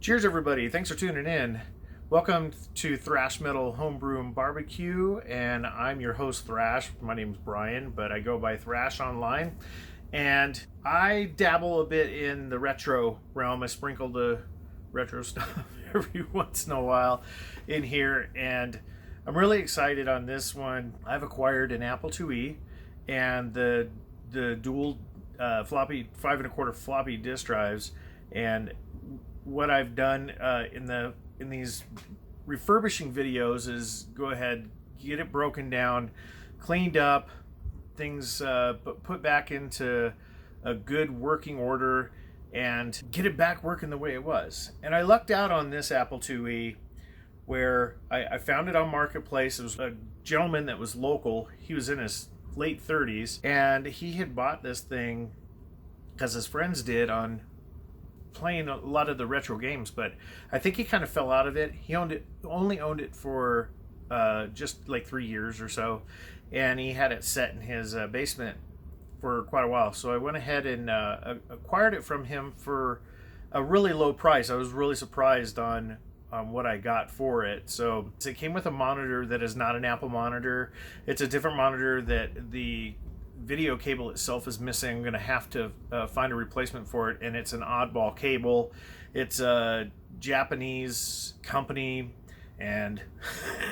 Cheers, everybody. Thanks for tuning in. Welcome to Thrash Metal Homebrew and Barbecue, and I'm your host, Thrash. My name's Brian, but I go by Thrash online. And I dabble a bit in the retro realm. I sprinkle the retro stuff every once in a while in here, and I'm really excited on this one. I've acquired an Apple IIe and the dual floppy 5 1/4 floppy disk drives, and what I've done in these refurbishing videos is go ahead, get it broken down, cleaned up, things put back into a good working order, and get it back working the way it was. And I lucked out on this Apple IIe where I found it on Marketplace. It was a gentleman that was local. He was in his late 30s, and he had bought this thing because his friends did on playing a lot of the retro games, but I think he kind of fell out of it. He only owned it for just like 3 years or so, and he had it set in his basement for quite a while. So I went ahead and acquired it from him for a really low price. I was really surprised on what I got for it. So it came with a monitor that is not an Apple monitor. It's a different monitor that the video cable itself is missing. I'm going to have to find a replacement for it, and it's an oddball cable. It's a Japanese company, and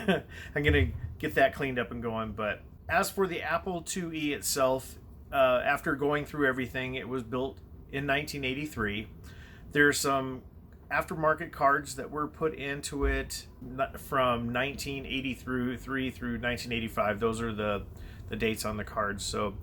I'm going to get that cleaned up and going. But as for the Apple IIe itself, after going through everything, it was built in 1983. There's some aftermarket cards that were put into it from 1983 through 1985. Those are the dates on the cards. So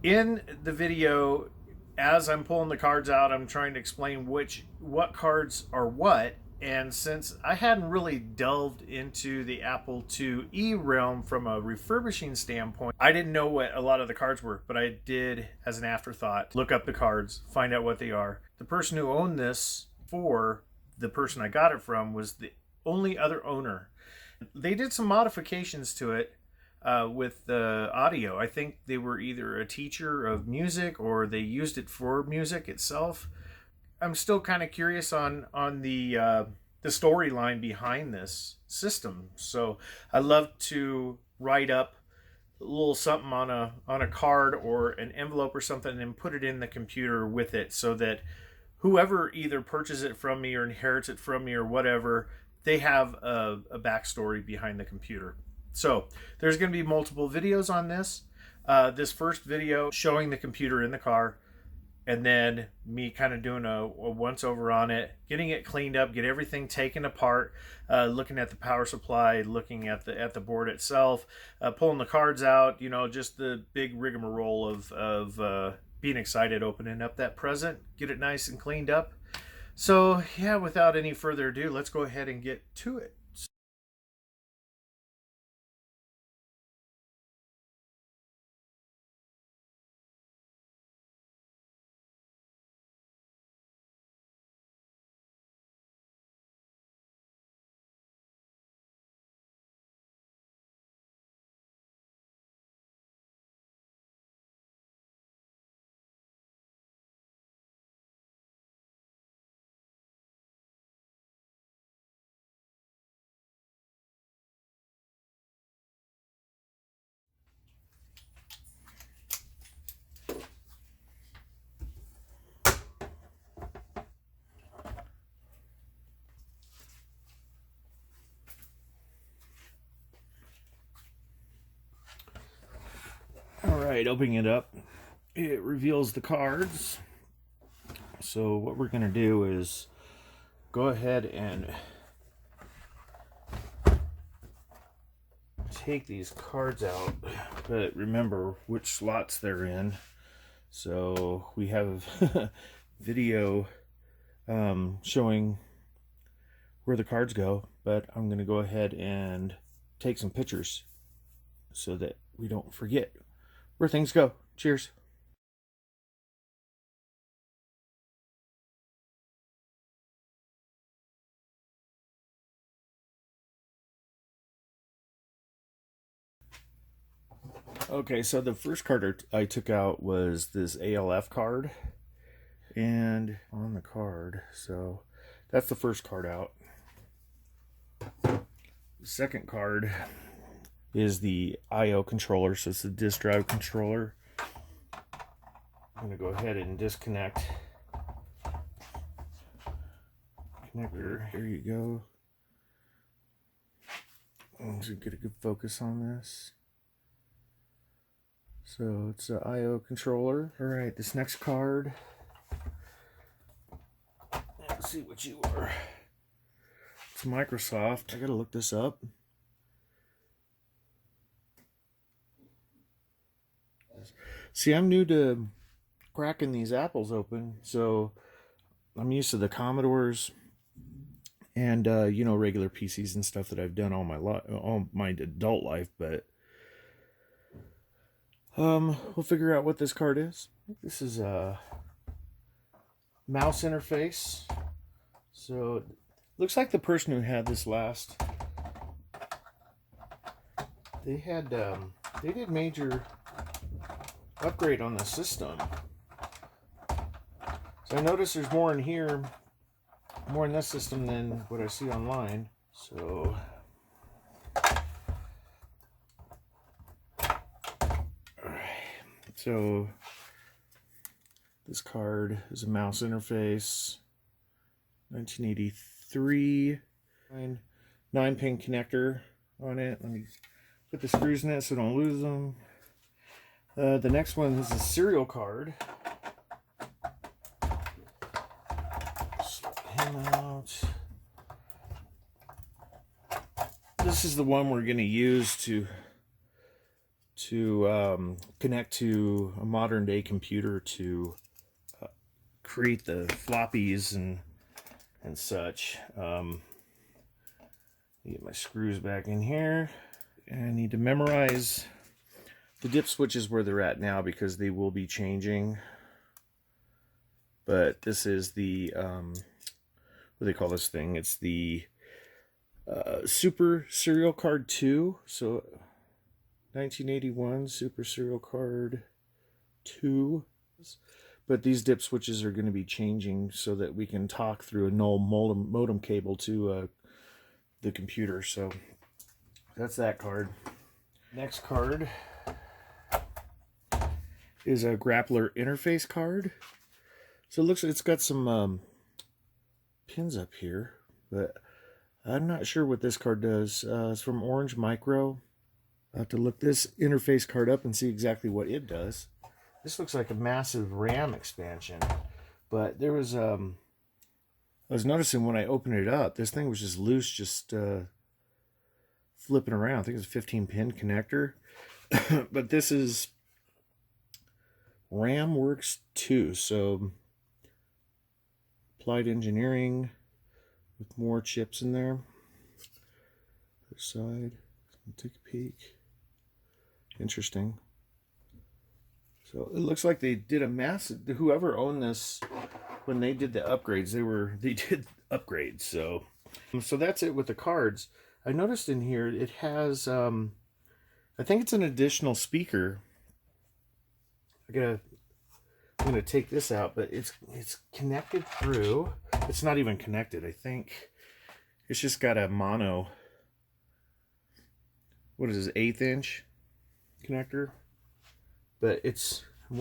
in the video, as I'm pulling the cards out, I'm trying to explain what cards are what. And since I hadn't really delved into the Apple IIe realm from a refurbishing standpoint, I didn't know what a lot of the cards were, but I did, as an afterthought, look up the cards, find out what they are. The person who owned this for the person I got it from was the only other owner. They did some modifications to it with the audio. I think they were either a teacher of music or they used it for music itself. I'm still kind of curious on the storyline behind this system. So I love to write up a little something on a card or an envelope or something and put it in the computer with it, so that whoever either purchases it from me or inherits it from me or whatever, they have a backstory behind the computer. So there's going to be multiple videos on this. This first video showing the computer in the car, and then me kind of doing a once over on it, getting it cleaned up, get everything taken apart, looking at the power supply, looking at the board itself, pulling the cards out, just the big rigmarole of being excited, opening up that present, get it nice and cleaned up. So yeah, without any further ado, let's go ahead and get to it. Alright, opening it up, it reveals the cards. So what we're going to do is go ahead and take these cards out, but remember which slots they're in. So we have video showing where the cards go, but I'm going to go ahead and take some pictures so that we don't forget where things go. Cheers. Okay, so the first card I took out was this ALF card, and on the card, so that's the first card out. The second card is the I/O controller, so it's the disk drive controller. I'm going to go ahead and disconnect connector. There you go. So get a good focus on this. So it's an I/O controller. All right, this next card. Let's see what you are. It's Microsoft. I gotta look this up. See, I'm new to cracking these apples open, so I'm used to the Commodores and you know, regular PCs and stuff that I've done all my adult life. But we'll figure out what this card is. This is a mouse interface. So it looks like the person who had this last, they did major upgrade on the system. So I noticed there's more in here, more in this system than what I see online. So so this card is a mouse interface, 1983, 9-pin connector on it. Let me put the screws in it so I don't lose them. The next one is a serial card. Slip him out. This is the one we're going to use to connect to a modern day computer to create the floppies and such. Get my screws back in here. And I need to memorize the dip switches where they're at now because they will be changing. But this is the what do they call this thing? It's the Super Serial Card 2. So 1981 Super Serial Card 2. But these dip switches are going to be changing so that we can talk through a null modem cable to the computer. So that's that card. Next card is a grappler interface card. So it looks like it's got some pins up here, but I'm not sure what this card does. It's from Orange Micro. I have to look this interface card up and see exactly what it does. This looks like a massive RAM expansion, but there was I was noticing when I opened it up, this thing was just loose, just flipping around. I think it's a 15-pin connector, but this is RAM Works 2, so applied engineering with more chips in there. Other side, take a peek. Interesting. So it looks like they did a massive, whoever owned this, when they did the upgrades, they did upgrades. So that's it with the cards. I noticed in here it has I think it's an additional speaker. I'm gonna take this out, but it's connected through. It's not even connected, I think. It's just got a mono, what is this, 1/8 inch connector? But it's, I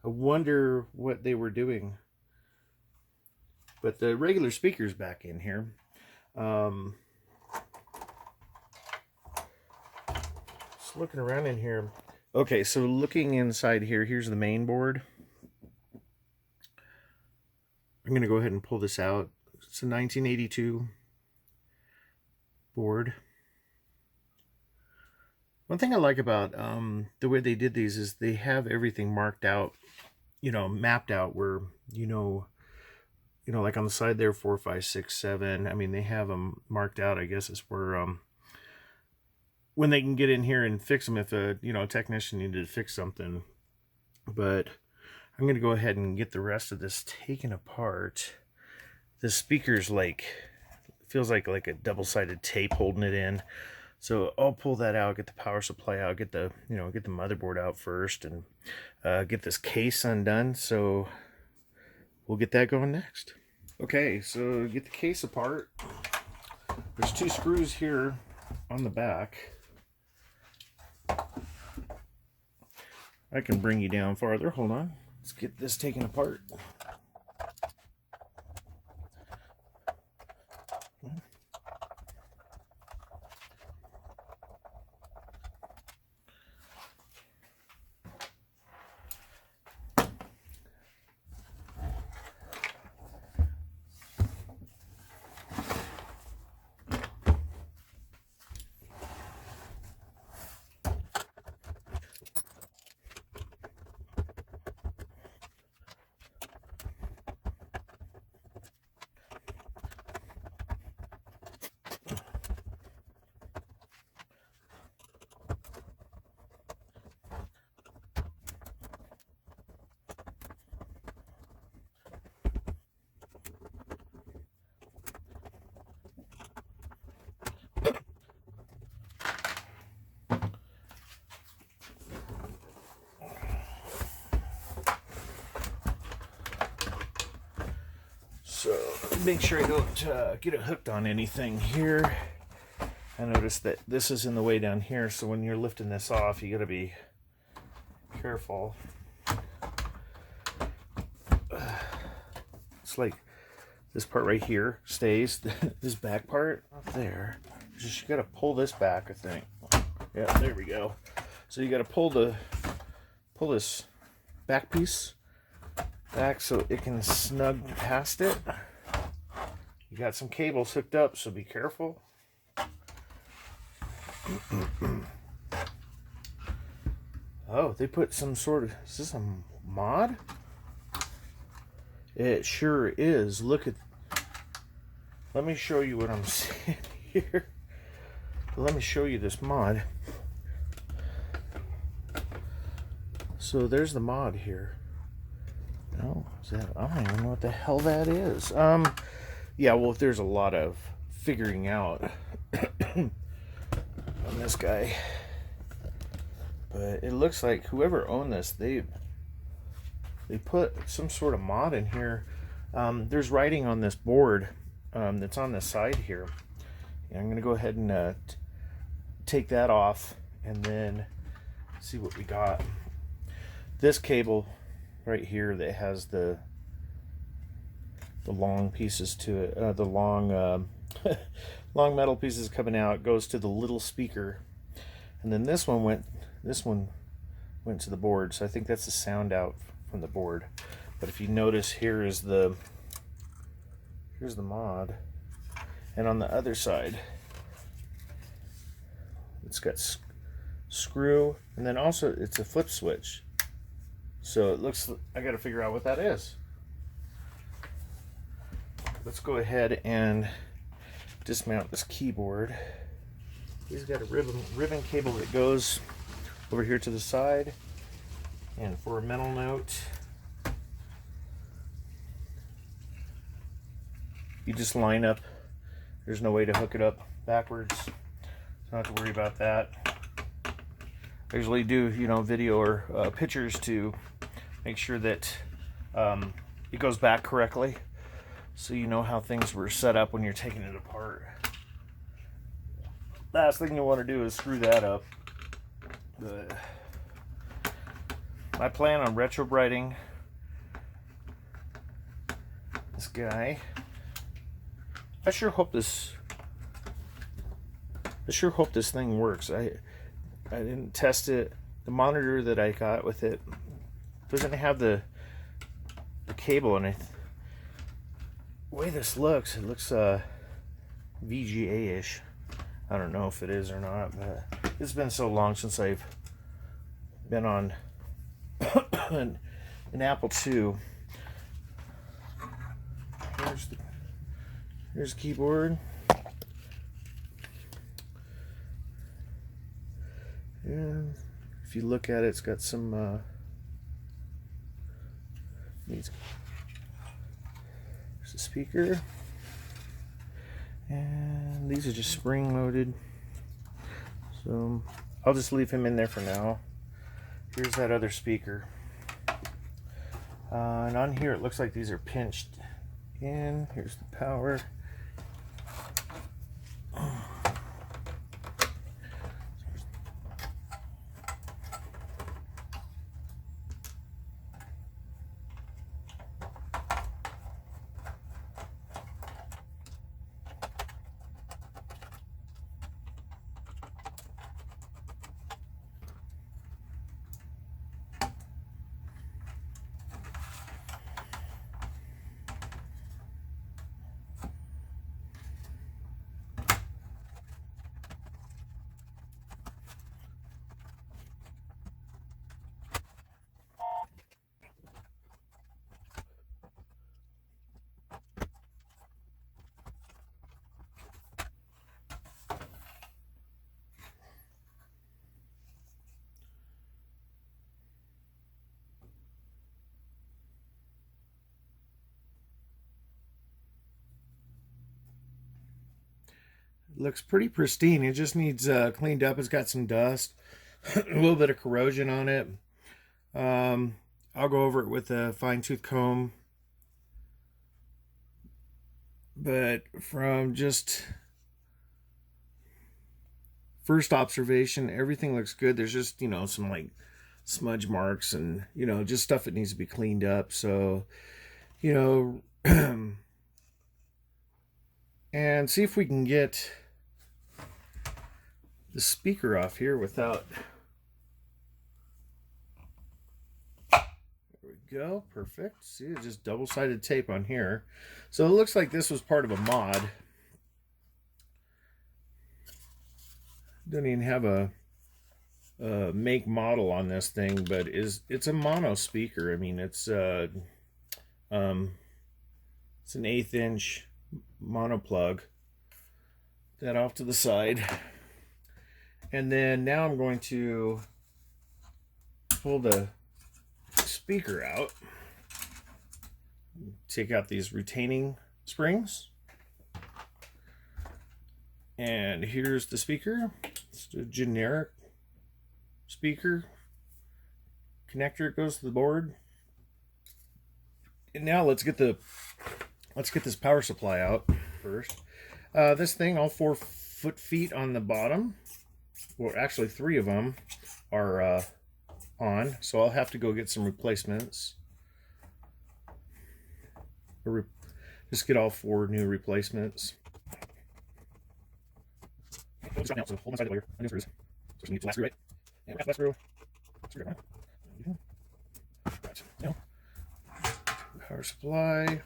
wonder what they were doing. But the regular speaker's back in here. Just looking around in here. Okay, so looking inside here, here's the main board. I'm going to go ahead and pull this out. It's a 1982 board. One thing I like about the way they did these is they have everything marked out, you know, mapped out where, you know, like on the side there, 4, 5, 6, 7. I mean, they have them marked out, I guess, is where when they can get in here and fix them if a technician needed to fix something. But I'm going to go ahead and get the rest of this taken apart. The speaker's like, feels like a double-sided tape holding it in. So I'll pull that out, get the power supply out, get the motherboard out first, and get this case undone. So we'll get that going next. Okay, so get the case apart. There's 2 screws here on the back. I can bring you down farther. Hold on. Let's get this taken apart. So make sure I don't get it hooked on anything here. I noticed that this is in the way down here, so when you're lifting this off, you gotta be careful. It's like this part right here stays. This back part up there, just you gotta pull this back, I think. Yeah, there we go. So you gotta pull this back piece back so it can snug past it. You got some cables hooked up, so be careful. Oh, they put some sort of, is this a mod? It sure is. Look at, let me show you what I'm seeing here. Let me show you this mod. So there's the mod here. Oh, is that, I don't even know what the hell that is. Yeah, well, there's a lot of figuring out on this guy. But it looks like whoever owned this, they put some sort of mod in here. There's writing on this board that's on the side here. And I'm going to go ahead and take that off and then see what we got. This cable right here that has the long pieces to it, the long long metal pieces coming out, goes to the little speaker, and then this one went to the board. So I think that's the sound out from the board. But if you notice, here's the mod, and on the other side it's got screw, and then also it's a flip switch. So it looks, I got to figure out what that is. Let's go ahead and dismount this keyboard. He's got a ribbon cable that goes over here to the side. And for a mental note, you just line up. There's no way to hook it up backwards. So don't have to worry about that. I usually do, video or pictures to make sure that it goes back correctly, so you know how things were set up when you're taking it apart. Last thing you want to do is screw that up. But I plan on retrobrighting this guy. I sure hope this thing works. I didn't test it. The monitor that I got with it doesn't have the cable, and the way this looks, it looks VGA-ish. I don't know if it is or not, but it's been so long since I've been on an Apple II. Here's the keyboard. And if you look at it, it's got some there's a speaker, and these are just spring loaded, so I'll just leave him in there for now. Here's that other speaker, and on here it looks like these are pinched in. Here's the power. Looks pretty pristine. It just needs cleaned up. It's got some dust, a little bit of corrosion on it. I'll go over it with a fine-tooth comb. But from just first observation, everything looks good. There's just, you know, some like smudge marks and, you know, just stuff that needs to be cleaned up. So, you know, and see if we can get the speaker off here without... There we go, perfect. See, it's just double-sided tape on here. So it looks like this was part of a mod. Don't even have a make model on this thing, but it's a mono speaker. I mean, it's an 1/8 inch mono plug. That off to the side. And then now I'm going to pull the speaker out. Take out these retaining springs. And here's the speaker. It's a generic speaker. Connector goes to the board. And now let's get this power supply out first. This thing, all 4 feet on the bottom, well, actually 3 of them are on, so I'll have to go get some replacements. Just get all 4 new replacements. Hold this right now, so hold my side of the wire. Undo screws. So we need to last screw, right? And last screw. Screw right now. Right. Now, power supply.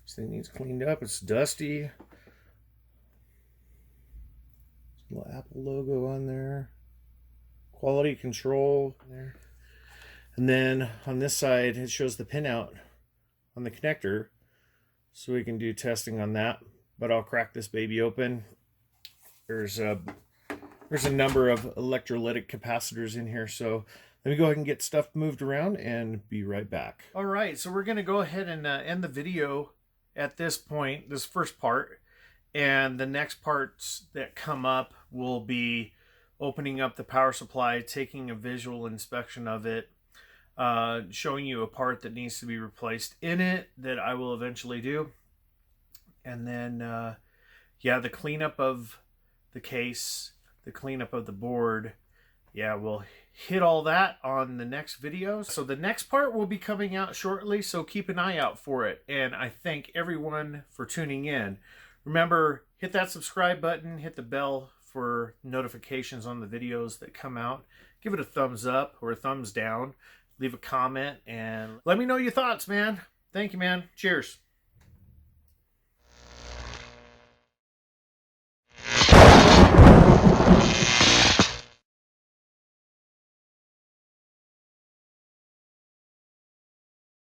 This thing needs cleaned up. It's dusty. There's a little Apple logo on there. Quality control there. And then on this side, it shows the pinout on the connector. So we can do testing on that. But I'll crack this baby open. There's a number of electrolytic capacitors in here. So let me go ahead and get stuff moved around and be right back. All right, so we're going to go ahead and end the video at this point, this first part. And the next parts that come up will be opening up the power supply, taking a visual inspection of it, showing you a part that needs to be replaced in it that I will eventually do. And then, yeah, the cleanup of the case, the cleanup of the board. Yeah, we'll hit all that on the next video. So the next part will be coming out shortly, so keep an eye out for it. And I thank everyone for tuning in. Remember, hit that subscribe button, hit the bell for notifications on the videos that come out. Give it a thumbs up or a thumbs down. Leave a comment and let me know your thoughts, man. Thank you, man. Cheers.